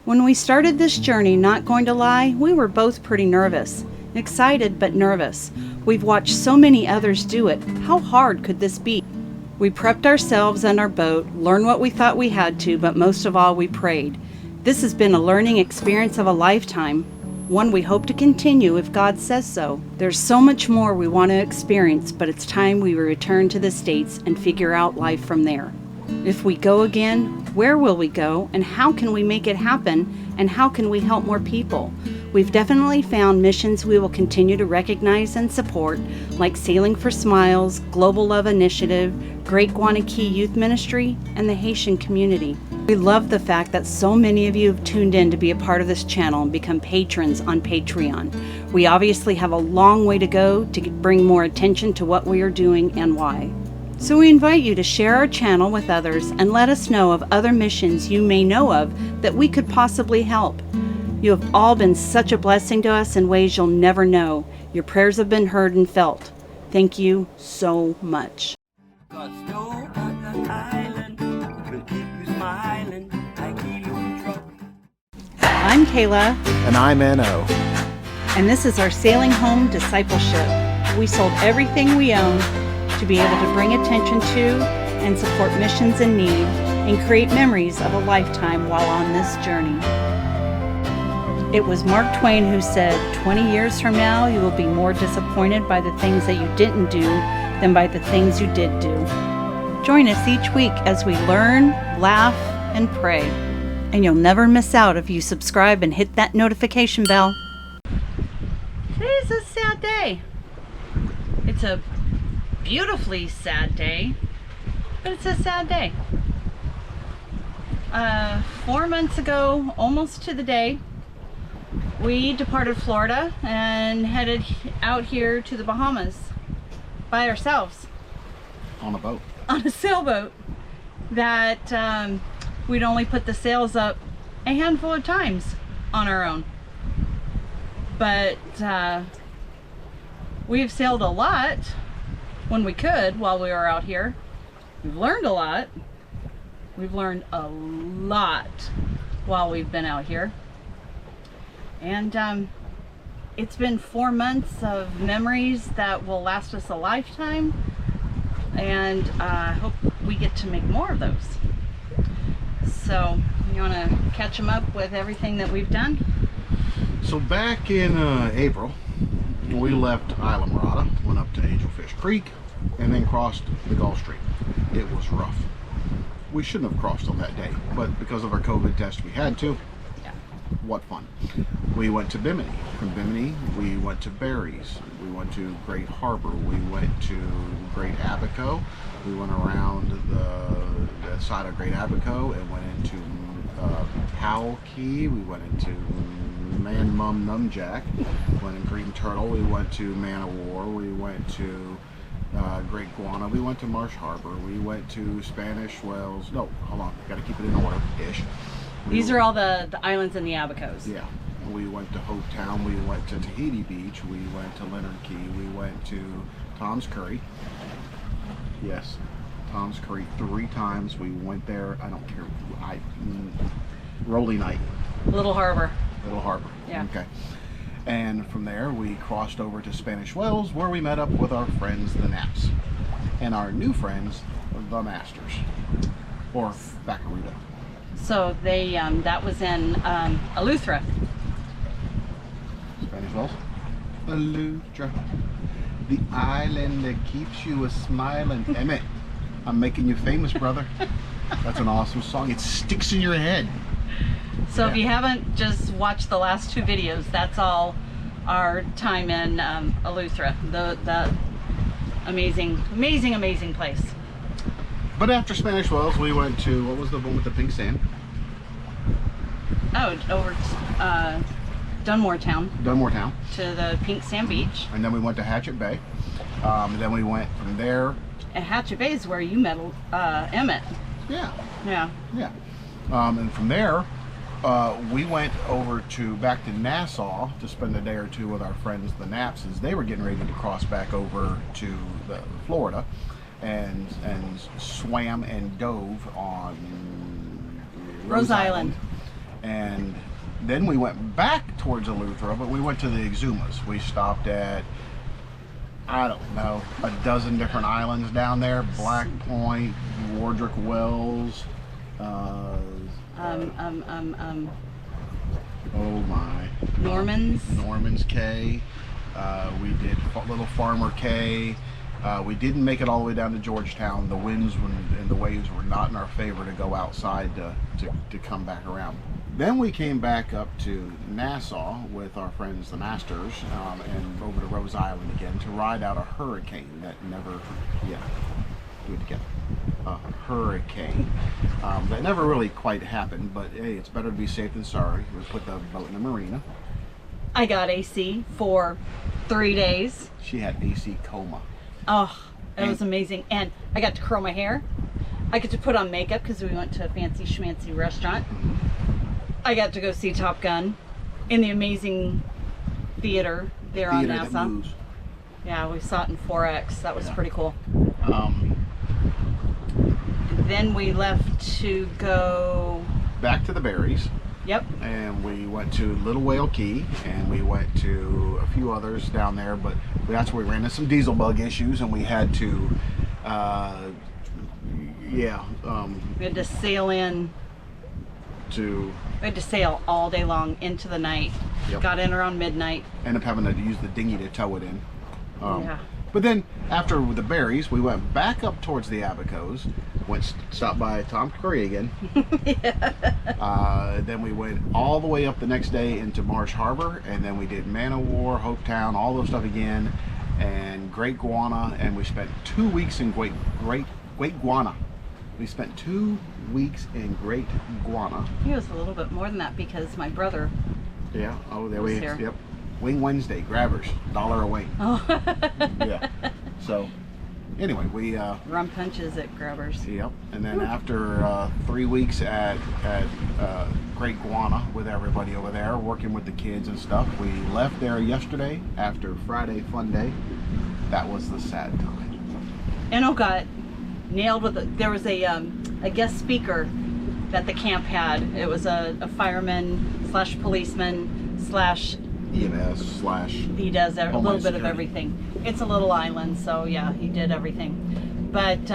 When we started this journey, not going to lie, we were both pretty nervous. Excited but nervous. We've watched so many others do it. How hard could this be? We prepped ourselves and our boat, learned what we thought we had to, but most of all we prayed. This has been a learning experience of a lifetime, one we hope to continue if God says so. There's so much more we want to experience, but it's time we return to the States and figure out life from there. If we go again, where will we go, and how can we make it happen, and how can we help more people? We've definitely found missions we will continue to recognize and support, like Sailing for Smiles, Global Love Initiative, Great Guanakee Youth Ministry, and the Haitian community. We love the fact that so many of you have tuned in to be a part of this channel and become patrons on Patreon. We obviously have a long way to go to bring more attention to what we are doing and why. So we invite you to share our channel with others and let us know of other missions you may know of that we could possibly help. You have all been such a blessing to us in ways you'll never know. Your prayers have been heard and felt. Thank you so much. I'm Kayla. And I'm Enno. And this is our Sailing Home Discipleship. We sold everything we own to be able to bring attention to and support missions in need and create memories of a lifetime while on this journey. It was Mark Twain who said, 20 years from now, you will be more disappointed by the things that you didn't do than by the things you did do. Join us each week as we learn, laugh, and pray. And you'll never miss out if you subscribe and hit that notification bell. Today's a sad day. It's a beautifully sad day, but it's a sad day. 4 months ago, almost to the day, we departed Florida and headed out here to the Bahamas by ourselves. On a boat. On a sailboat that we'd only put the sails up a handful of times on our own. But we've sailed a lot when we could while we were out here. We've learned a lot. We've learned a lot while we've been out here. And it's been 4 months of memories that will last us a lifetime, and I hope we get to make more of those. So you want to catch them up with everything that we've done? So back in April, we left Islamorada, went up to Angelfish Creek, and then crossed the Gulf Stream. It was rough. We shouldn't have crossed on that day, but because of our COVID test, we had to. What fun. We went to Bimini. From Bimini, we went to Berries. We went to Great Harbor. We went to Great Abaco. We went around the side of Great Abaco and went into Powell Key. We went into Man Mum Numjack. Went in Green Turtle. We went to Man o' War. We went to Great Guana. We went to Marsh Harbor. We went to Spanish Wells. No, hold on. Got to keep it in order-ish. These are all the islands in the Abacos. Yeah. We went to Hope Town. We went to Tahiti Beach. We went to Leonard Key. We went to Tom's Curry. Yes, Tom's Curry 3 times. We went there. I don't care. Rolly Night. Little Harbor. Little Harbor. Yeah. Okay. And from there, we crossed over to Spanish Wells, where we met up with our friends, the Naps, and our new friends, the Masters, or Baccaruda. So they that was in Eleuthera. Spanish Wells. Eleuthera, the island that keeps you a smiling. Emmett, I'm making you famous, brother. That's an awesome song. It sticks in your head. So if you haven't just watched the last 2 videos, that's all our time in Eleuthera, the amazing place. But after Spanish Wells, we went to, what was the one with the pink sand? Oh, over Dunmore Town. Dunmore Town. To the pink sand beach. And then we went to Hatchet Bay. Then we went from there. And Hatchet Bay is where you met Emmett. Yeah. Yeah. Yeah. And from there, we went over back to Nassau to spend a day or 2 with our friends, the Naps, as they were getting ready to cross back over to Florida, and swam and dove on Rose Island. And then we went back towards Eleuthera, but we went to the Exumas. We stopped at, I don't know, a dozen different islands down there. Black Point, Wardrick Wells, oh my. Norman's Cay. We did Little Farmer Cay. We didn't make it all the way down to Georgetown. The winds and the waves were not in our favor to go outside to come back around. Then we came back up to Nassau with our friends the Masters, and over to Rose Island again to ride out a hurricane that never, do it together. A hurricane that never really quite happened, but hey, it's better to be safe than sorry. We put the boat in the marina. I got AC for 3 days. She had AC coma. Oh, it was amazing. And I got to curl my hair. I got to put on makeup because we went to a fancy schmancy restaurant. I got to go see Top Gun in the amazing theater there on Nassau. Yeah, we saw it in 4X. That was pretty cool. Then we left to go back to the Berries. Yep. And we went to Little Whale Key, and we went to a few others down there, but that's where we ran into some diesel bug issues, and we had to, we had to sail in. We had to sail all day long into the night. Yep. Got in around midnight. Ended up having to use the dinghy to tow it in. Yeah. But then after the Berries, we went back up towards the Abacos, stopped by Tom Curry again. Then we went all the way up the next day into Marsh Harbor, and then we did Man o' War, Hopetown, all those stuff again, and Great Guana, and we spent 2 weeks in Great Guana. We spent 2 weeks in Great Guana. It was a little bit more than that because my brother. Yeah. Oh, there was we here. Yep. Wing Wednesday, grabbers, $1 a wing. Oh. Yeah. So, anyway, we rum punches at grabbers. Yep. And then after 3 weeks at Great Guana with everybody over there, working with the kids and stuff, we left there yesterday after Friday Fun Day. That was the sad time. Enno got nailed with there was a guest speaker that the camp had. It was a fireman slash policeman slash EMS slash. He does a little bit security. of everything. It's a little island, so yeah, he did everything. But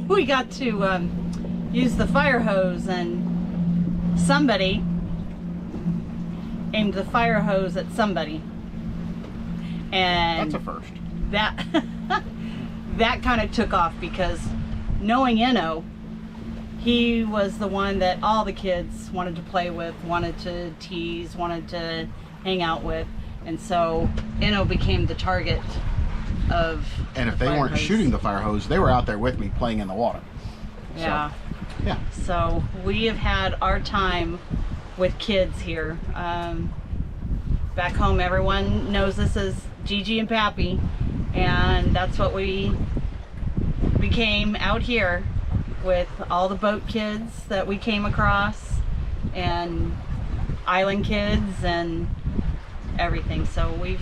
we got to use the fire hose, and somebody aimed the fire hose at somebody, and That's a first. That kind of took off because knowing Enno, he was the one that all the kids wanted to play with, wanted to tease, wanted to hang out with, and so Enno became the target of. And if they weren't shooting the fire hose, they were out there with me playing in the water. Yeah. So, yeah. So we have had our time with kids here. Back home, everyone knows this as Gigi and Pappy, and that's what we became out here with all the boat kids that we came across, and island kids and everything. So we've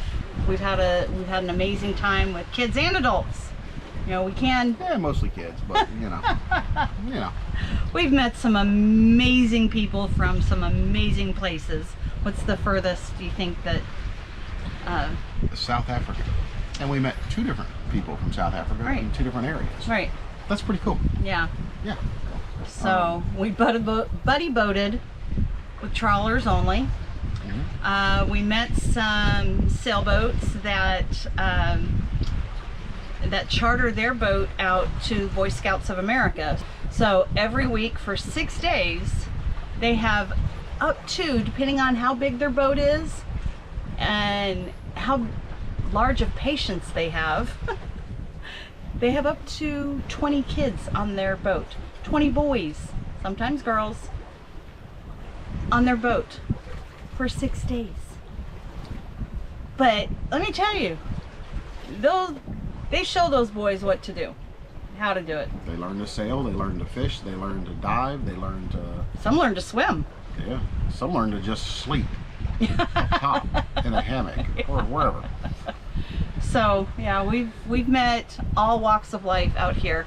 had an amazing time with kids and adults. You know, we can. Yeah, mostly kids, but you know, We've met some amazing people from some amazing places. What's the furthest do you think that? South Africa, and we met 2 different people from South Africa in 2 different areas. Right. That's pretty cool. Yeah. Yeah. So we buddy boated with trawlers only. Mm-hmm. We met some sailboats that charter their boat out to Boy Scouts of America. So every week for 6 days, they have up to, depending on how big their boat is and how large of patience they have, they have up to 20 kids on their boat. 20 boys, sometimes girls, on their boat for 6 days. But let me tell you, they show those boys what to do, how to do it. They learn to sail, they learn to fish, they learn to dive, they learn to... Some learn to swim. Yeah, some learn to just sleep up top in a hammock or wherever. So yeah, we've met all walks of life out here.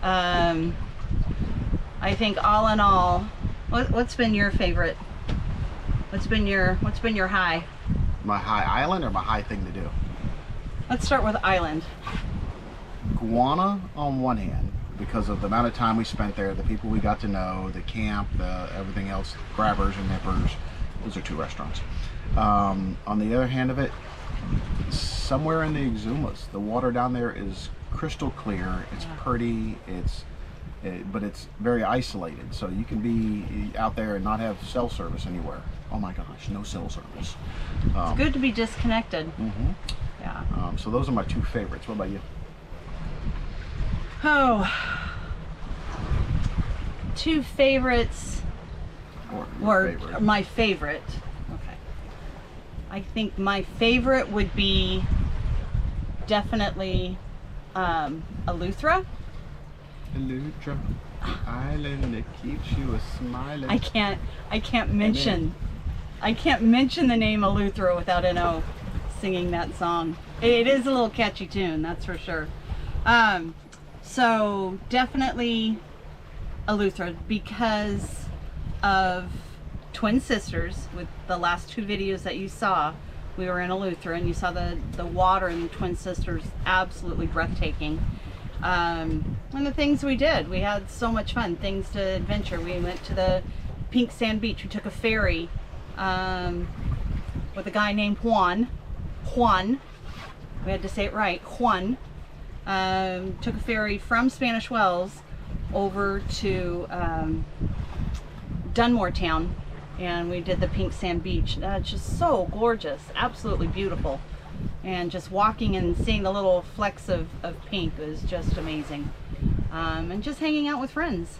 I think all in all, What's been your favorite? What's been your high? My high island or my high thing to do? Let's start with island. Guana on one hand, because of the amount of time we spent there, the people we got to know, the camp, the everything else, Grabbers and Nippers. Those are 2 restaurants. On the other hand of it, somewhere in the Exumas, the water down there is crystal clear. It's pretty. But it's very isolated, so you can be out there and not have cell service anywhere. Oh my gosh, no cell service. It's good to be disconnected. Yeah. So those are my 2 favorites. What about you? Oh, 2 favorites. Or favorite. my favorite. Okay. I think my favorite would be definitely Eleuthera. Eleuthera, the island that keeps you a smiling. I can't mention the name Eleuthera without Enno singing that song. It is a little catchy tune, that's for sure. So definitely Eleuthera, because of twin sisters. With the last 2 videos that you saw, we were in Eleuthera and you saw the water in the twin sisters, absolutely breathtaking. And the things we did, we had so much fun, things to adventure. We went to the pink sand beach. We took a ferry with a guy named Juan. We had to say it right, Juan. Took a ferry from Spanish Wells over to Dunmore Town, and we did the pink sand beach. It's just so gorgeous, absolutely beautiful. And just walking and seeing the little flecks of pink was just amazing. And just hanging out with friends.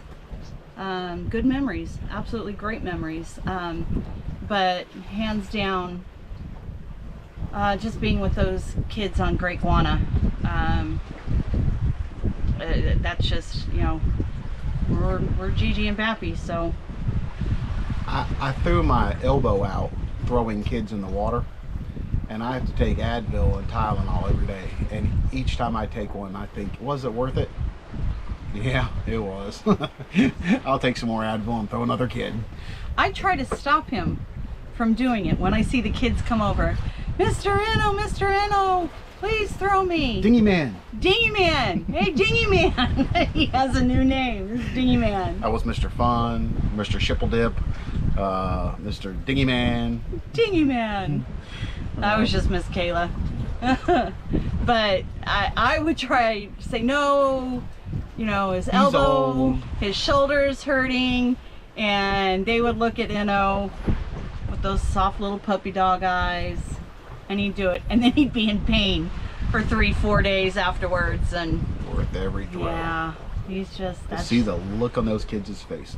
Good memories, absolutely great memories. But hands down, just being with those kids on Great Guana, that's just, you know, we're Gigi and Bappy, so. I threw my elbow out throwing kids in the water, and I have to take Advil and Tylenol every day, and each time I take one I think, was it worth it? Yeah, it was. I'll take some more Advil and throw another kid. I try to stop him from doing it when I see the kids come over. Mr. Enno, please throw me. Dingy Man. Dingy Man. Hey, Dingy Man. He has a new name. This is Dingy Man. I was Mr. Fun, Mr. Shipple-Dip, Mr. Dingy Man. Dingy Man. I was just Miss Kayla. But I would try to say, no, you know, his elbow, his shoulder's hurting, and they would look at Enno with those soft little puppy dog eyes, and he'd do it, and then he'd be in pain for 3-4 days afterwards. And worth every throw. Yeah, he's just, to see the look on those kids' faces.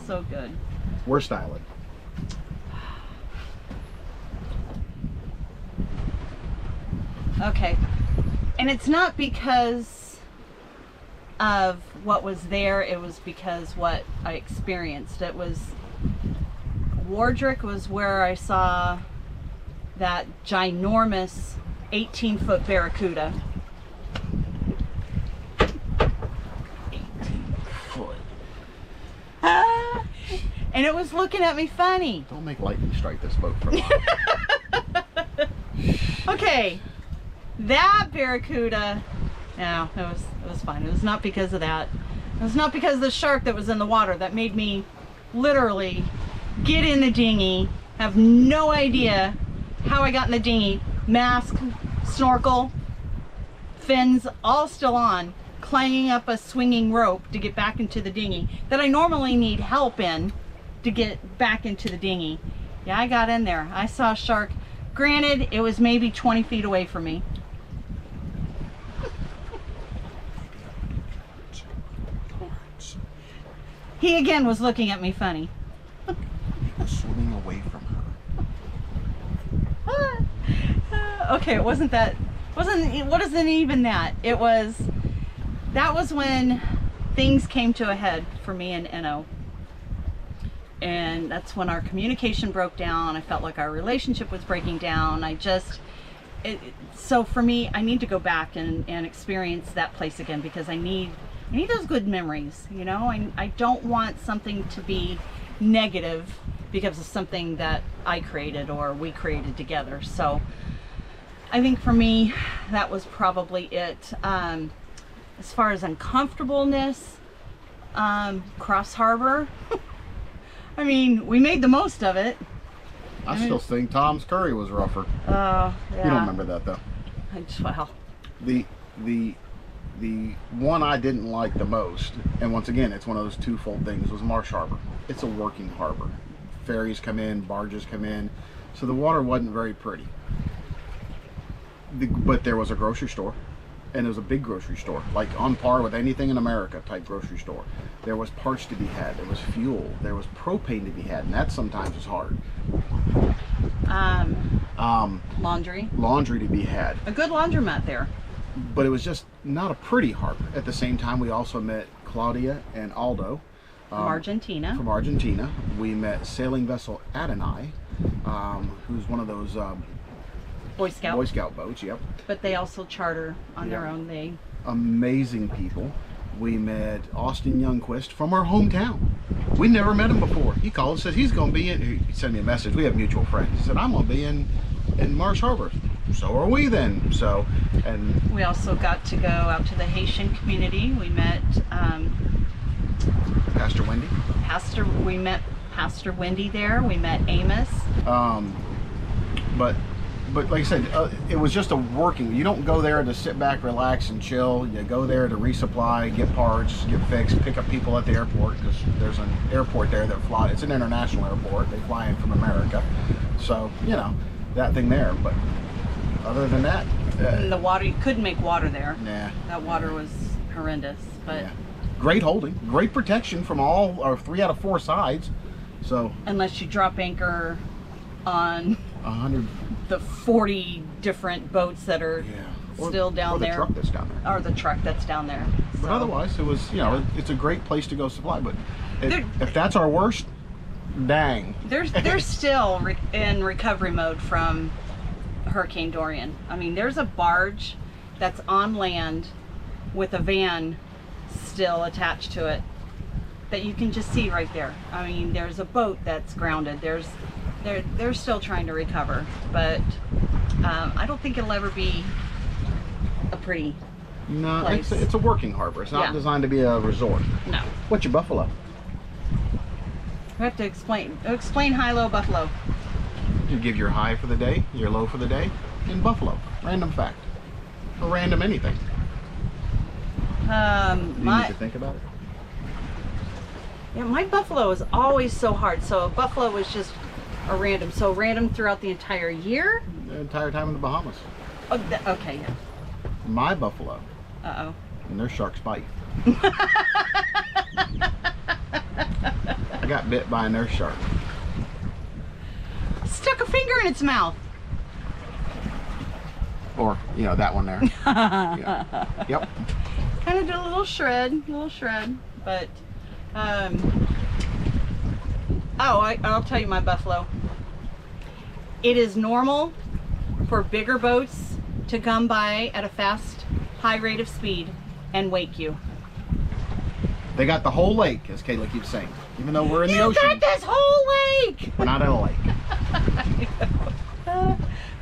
So good. Worst island. Okay, and it's not because of what was there, it was because what I experienced. It was Wardrick was where I saw that ginormous 18-foot barracuda. 18-foot. And it was looking at me funny. Don't make lightning strike this boat for a while. Okay, that barracuda, no, it was fine. It was not because of that. It was not because of the shark that was in the water that made me literally get in the dinghy, have no idea how I got in the dinghy, mask, snorkel, fins all still on, climbing up a swinging rope to get back into the dinghy that I normally need help in to get back into the dinghy. Yeah, I got in there. I saw a shark. Granted, it was maybe 20 feet away from me. He again was looking at me funny. Swimming away from her. Okay, it wasn't that. Wasn't even that. That was when things came to a head for me and Enno. And that's when our communication broke down. I felt like our relationship was breaking down. So for me, I need to go back and experience that place again, because I need I need those good memories, you know. I don't want something to be negative because of something that I created or we created together. So I think for me, that was probably it. As far as uncomfortableness, Cross Harbor, I mean, we made the most of it. I still think Tom's Curry was rougher. Yeah. You don't remember that though. Well, the one I didn't like the most, and once again, it's one of those twofold things, was Marsh Harbor. It's a working harbor. Ferries come in, barges come in, so the water wasn't very pretty. But there was a grocery store, and it was a big grocery store, like on par with anything in America type grocery store. There was parts to be had, there was fuel, there was propane to be had, and that sometimes is hard. Laundry to be had. A good laundromat there. But it was just not a pretty harbor. At the same time, we also met Claudia and Aldo. From Argentina. From Argentina. We met sailing vessel Adonai, who's one of those Boy Scout boats, yep. But they also charter on their own. They amazing people. We met Austin Youngquist from our hometown. We never met him before. He called and said he's going to be in. He sent me a message. We have mutual friends. He said, I'm going to be in Marsh Harbor. So are we then. So, and we also got to go out to the Haitian community. We met Pastor Wendy. We met Pastor Wendy there. We met Amos. But like I said, it was just a working. You don't go there to sit back, relax, and chill. You go there to resupply, get parts, get fixed, pick up people at the airport, because there's an airport there that fly. It's an international airport. They fly in from America. So, you know, that thing there. But other than that, the water, you couldn't make water there. Nah. That water was horrendous. But great holding, great protection from all or 3 out of 4 sides. So unless you drop anchor on 100 the 40 different boats that are still down there, or the truck that's down there, or the truck that's down there. But otherwise, it was, you know, it's a great place to go supply. But if that's our worst, dang, they're still in recovery mode from Hurricane Dorian. I mean, there's a barge that's on land with a van still attached to it that you can just see right there. I mean, there's a boat that's grounded. They're still trying to recover, but I don't think it'll ever be a pretty place. It's a working harbor. It's not designed to be a resort. No. What's your buffalo? We have to explain high-low buffalo. You give your high for the day, your low for the day, in buffalo. Random fact. Or random anything. You need to think about it. Yeah, my buffalo is always so hard. So buffalo is just a random. So random throughout the entire year? The entire time in the Bahamas. Oh, okay, yeah. My buffalo. Uh-oh. And their sharks bite. I got bit by a nurse shark. Stuck a finger in its mouth. Or, you know, that one there. Yeah. Yep. Kind of did a little shred, but I'll tell you my buffalo. It is normal for bigger boats to come by at a fast, high rate of speed and wake you. They got the whole lake, as Kayla keeps saying. Even though we're in the ocean. You got this whole lake! We're not in a lake.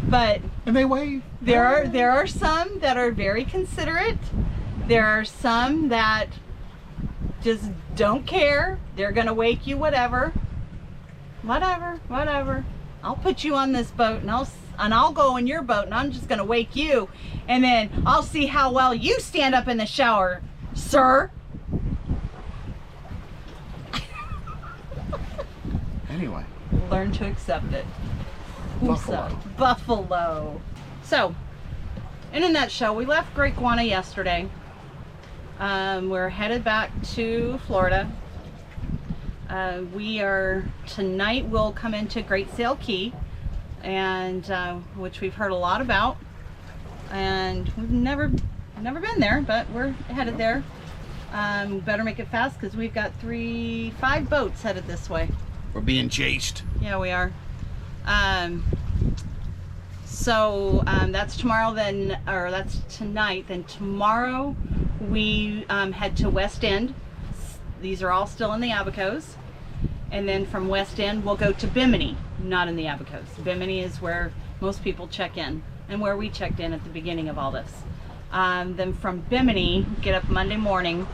But and they wave. There are some that are very considerate. There are some that just don't care. They're gonna wake you whatever. Whatever. I'll put you on this boat and I'll go in your boat and I'm just gonna wake you, and then I'll see how well you stand up in the shower, sir. Anyway. Learn to accept it. Buffalo. So, in a nutshell, we left Great Guana yesterday. We're headed back to Florida. Tonight we'll come into Great Sail Key, and which we've heard a lot about, and we've never been there, but we're headed there. Better make it fast because we've got 5 boats headed this way. We're being chased. Yeah, we are. So that's tomorrow then, or that's tonight. Then tomorrow we head to West End. These are all still in the Abacos. And then from West End, we'll go to Bimini, not in the Abacos. Bimini is where most people check in and where we checked in at the beginning of all this. Then from Bimini, get up Monday morning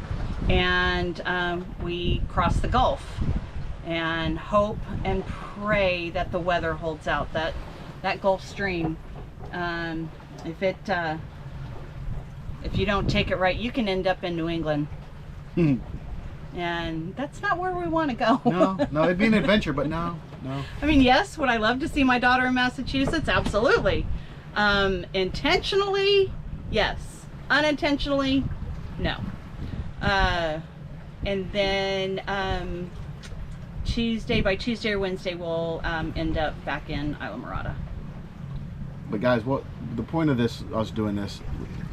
and we cross the Gulf and hope and pray that the weather holds out, that Gulf Stream. If you don't take it right, you can end up in New England. And that's not where we want to go. No, it'd be an adventure, but no. I mean, yes, would I love to see my daughter in Massachusetts? Absolutely. Intentionally, yes. Unintentionally, no. And then by Tuesday or Wednesday, we'll end up back in Islamorada. But guys, what the point of this, us doing this,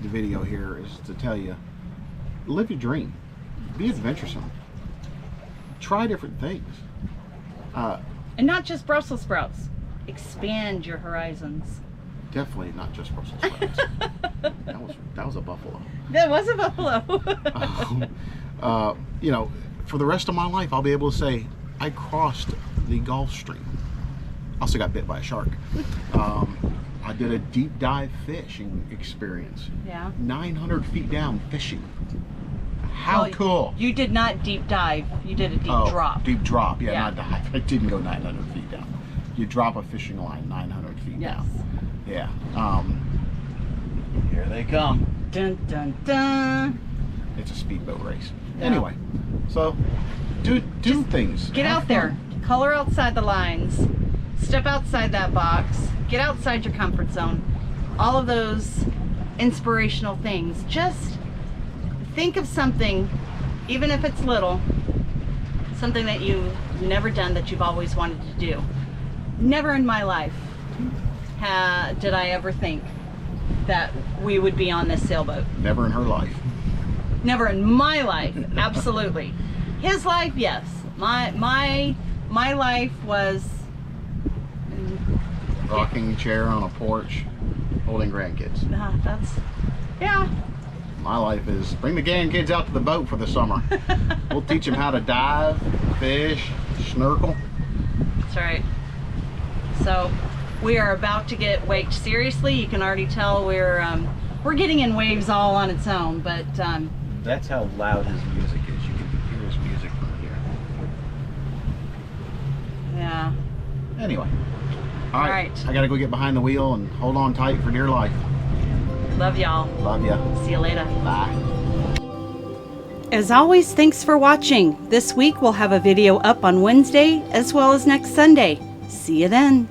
the video here, is to tell you, live your dream. Be adventuresome. Try different things. And not just Brussels sprouts. Expand your horizons. Definitely not just Brussels sprouts. that was a buffalo. That was a buffalo. You know, for the rest of my life, I'll be able to say I crossed the Gulf Stream. Also got bit by a shark. I did a deep dive fishing experience. Yeah. 900 feet down fishing. How cool. You did not deep dive. You did a deep drop. Deep drop, yeah, not dive. I didn't go 900 feet down. You drop a fishing line 900 feet down. Yeah. Here they come. Dun, dun, dun. It's a speedboat race. Yeah. Anyway, so do things. Get out there. Color outside the lines. Step outside that box. Get outside your comfort zone. All of those inspirational things. Just think of something, even if it's little, something that you've never done that you've always wanted to do. Never in my life did I ever think that we would be on this sailboat. Never in her life. Never in my life, absolutely. His life, yes. My life was rocking chair on a porch, holding grandkids. Yeah. My life is bring the grandkids out to the boat for the summer. We'll teach them how to dive, fish, snorkel. That's right. So we are about to get waked. Seriously, you can already tell we're getting in waves all on its own, but that's how loud his music is. You can hear his music from here. Yeah. Anyway. All right. I gotta go get behind the wheel and hold on tight for dear life. Love y'all. Love ya. See you later. Bye. As always, thanks for watching. This week we'll have a video up on Wednesday as well as next Sunday. See you then.